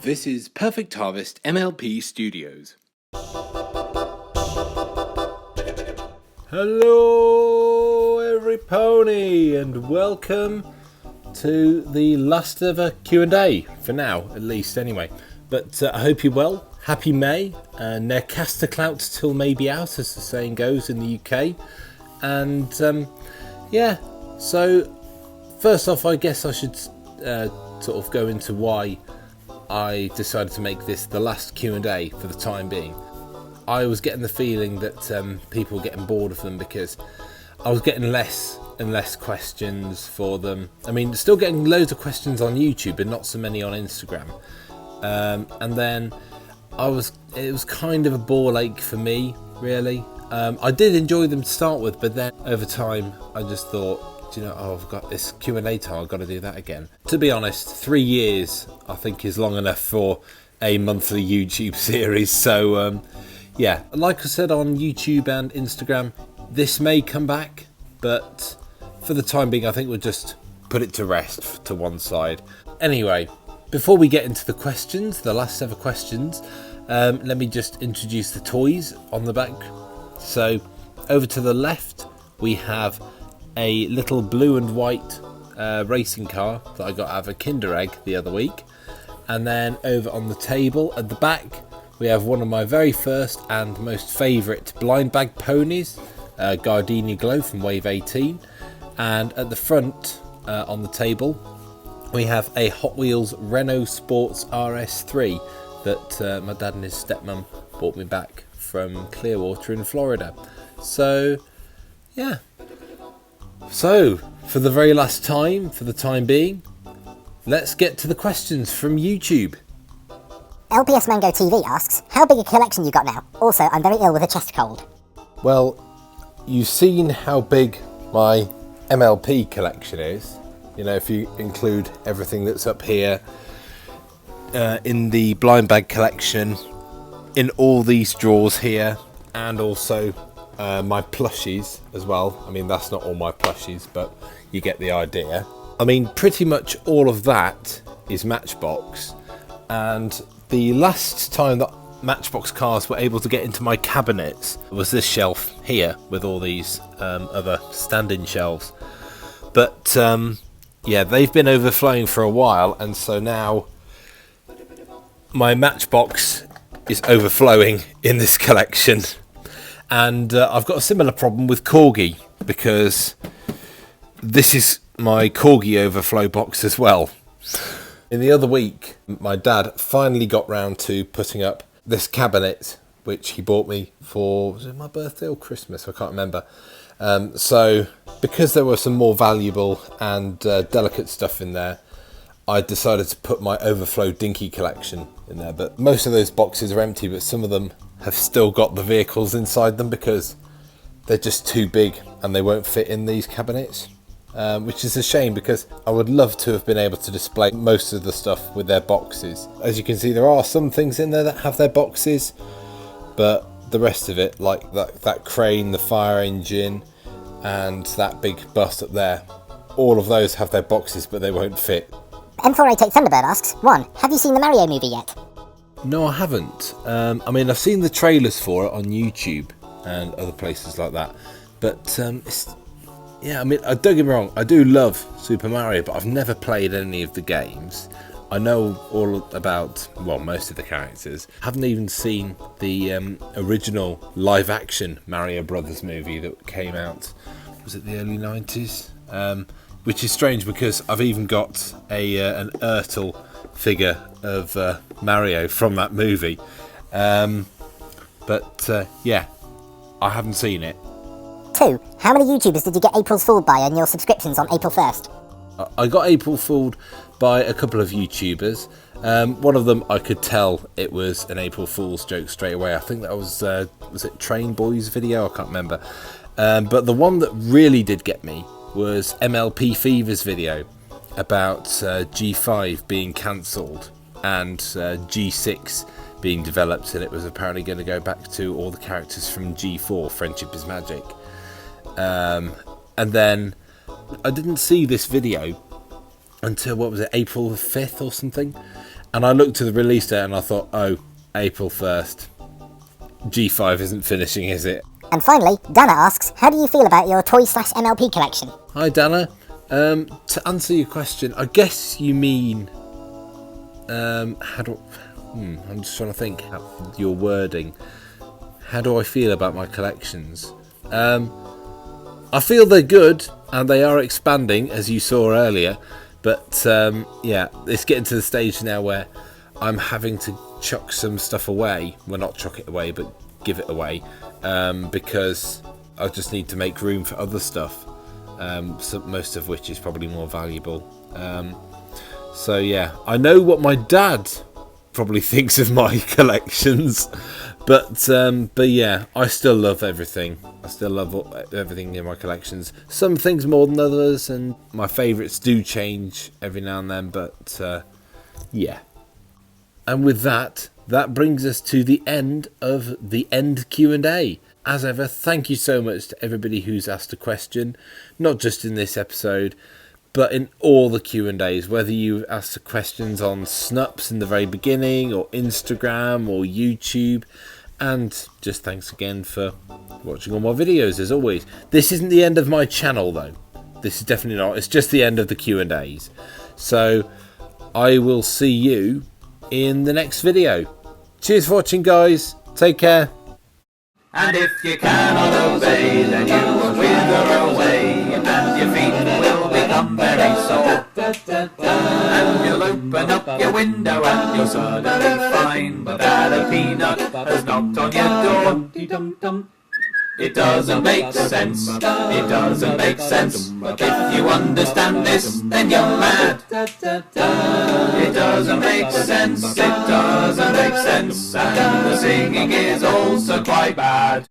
This is Perfect Harvest MLP Studios. Hello every pony and welcome to the last ever Q&A, for now at least anyway. But I hope you're well. Happy May, ne'er cast a clout till May be out, as the saying goes in the UK. And so first off, I guess I should sort of go into why I decided to make this the last Q&A for the time being. I was getting the feeling that people were getting bored of them because I was getting less and less questions for them. I mean, still getting loads of questions on YouTube, but not so many on Instagram. And then it was kind of a ball ache for me, really. I did enjoy them to start with, but then over time, I just thought, I've got this Q&A time, I've got to do that again. To be honest, 3 years I think is long enough for a monthly YouTube series. So like I said on YouTube and Instagram, this may come back, but for the time being I think we'll just put it to rest to one side. Anyway, before we get into the questions, the last ever questions, let me just introduce the toys on the back. So over to the left we have a little blue and white racing car that I got out of a Kinder Egg the other week. And then over on the table at the back we have one of my very first and most favourite blind bag ponies, Gardenia Glow from Wave 18. And at the front on the table we have a Hot Wheels Renault Sports RS3 that my dad and his stepmom bought me back from Clearwater in Florida. So for the very last time, for the time being, let's get to the questions from YouTube. LPS Mango TV asks, how big a collection you got now? Also, I'm very ill with a chest cold. Well, you've seen how big my MLP collection is. If you include everything that's up here in the blind bag collection, in all these drawers here, and also my plushies as well. I mean, that's not all my plushies, but you get the idea. I mean, pretty much all of that is Matchbox, and the last time that Matchbox cars were able to get into my cabinets was this shelf here with all these other stand-in shelves. But they've been overflowing for a while, and so now my Matchbox is overflowing in this collection. And I've got a similar problem with Corgi, because this is my Corgi overflow box as well. In the other week, my dad finally got round to putting up this cabinet, which he bought me for, was it my birthday or Christmas? I can't remember. So because there were some more valuable and delicate stuff in there, I decided to put my overflow dinky collection in there. But most of those boxes are empty, but some of them have still got the vehicles inside them because they're just too big and they won't fit in these cabinets, which is a shame because I would love to have been able to display most of the stuff with their boxes. As you can see, there are some things in there that have their boxes, but the rest of it, like that crane, the fire engine, and that big bus up there, all of those have their boxes, but they won't fit. M488 Thunderbird asks, 1. Have you seen the Mario movie yet? No, I haven't. I mean, I've seen the trailers for it on YouTube and other places like that. But, don't get me wrong, I do love Super Mario, but I've never played any of the games. I know all about, most of the characters. Haven't even seen the original live-action Mario Brothers movie that came out, was it the early 90s? Which is strange because I've even got an Ertl figure of Mario from that movie. I haven't seen it. 2. How many YouTubers did you get April's Fooled by on your subscriptions on April 1st? I got April Fooled by a couple of YouTubers. One of them I could tell it was an April Fool's joke straight away. I think that was it Train Boys video? I can't remember. But the one that really did get me was MLP Fever's video about G5 being cancelled and G6 being developed, and it was apparently going to go back to all the characters from G4, Friendship is Magic. And then I didn't see this video until, what was it, April the 5th or something, and I looked at the release date and I thought, oh, April 1st, G5 isn't finishing, is it? And finally, Dana asks, how do you feel about your toy/MLP collection? Hi Dana, to answer your question, I guess you mean, I'm just trying to think your wording. How do I feel about my collections? I feel they're good and they are expanding, as you saw earlier, but yeah, it's getting to the stage now where I'm having to chuck some stuff away. Well, not chuck it away, but give it away, because I just need to make room for other stuff, most of which is probably more valuable. So yeah, I know what my dad probably thinks of my collections, but yeah, I still love everything. I still love everything in my collections. Some things more than others, and my favourites do change every now and then, but yeah. And with that brings us to the end of the end Q&A. As ever, thank you so much to everybody who's asked a question, not just in this episode, but in all the Q&As, whether you asked the questions on Snups in the very beginning, or Instagram, or YouTube. And just thanks again for watching all my videos, as always. This isn't the end of my channel, though. This is definitely not. It's just the end of the Q&As. So I will see you in the next video. Cheers for watching, guys. Take care. And if you cannot obey, then you will wither away, and your feet will become very sore. And you'll open up your window and you'll suddenly find that a peanut has knocked on your door. It doesn't make sense, it doesn't make sense. If you understand this, then you're mad. It doesn't make sense, it doesn't make sense. And the singing is also quite bad.